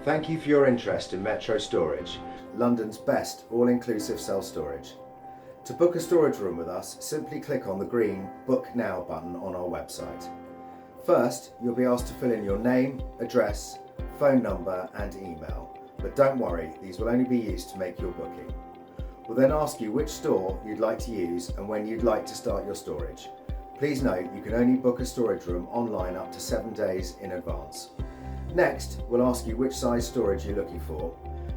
Thank you for your interest in Metro Storage, London's best all-inclusive self-storage. To book a storage room with us, simply click on the green Book Now button on our website. First, you'll be asked to fill in your name, address, phone number and email. But don't worry, these will only be used to make your booking. We'll then ask you which store you'd like to use and when you'd like to start your storage. Please note you can only book a storage room online up to 7 days in advance. Next, we'll ask you which size storage you're looking for.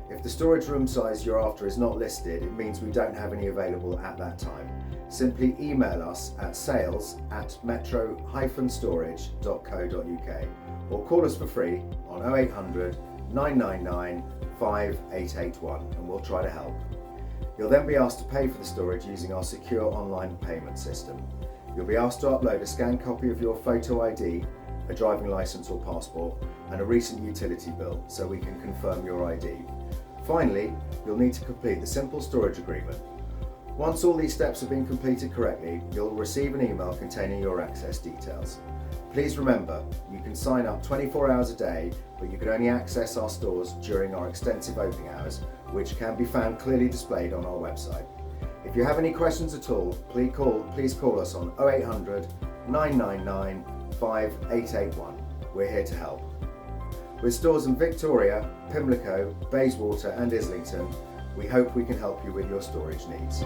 If the storage room size you're after is not listed, it means we don't have any available at that time. Simply email us at sales@metro-storage.co.uk or call us for free on 0800 999 5881 and we'll try to help. You'll then be asked to pay for the storage using our secure online payment system. You'll be asked to upload a scanned copy of your photo ID, a driving licence or passport, and a recent utility bill so we can confirm your ID. Finally, you'll need to complete the simple storage agreement. Once all these steps have been completed correctly, you'll receive an email containing your access details. Please remember, you can sign up 24 hours a day, but you can only access our stores during our extensive opening hours, which can be found clearly displayed on our website. If you have any questions at all, please call us on 0800 999 5881. We're here to help. With stores in Victoria, Pimlico, Bayswater and Islington, we hope we can help you with your storage needs.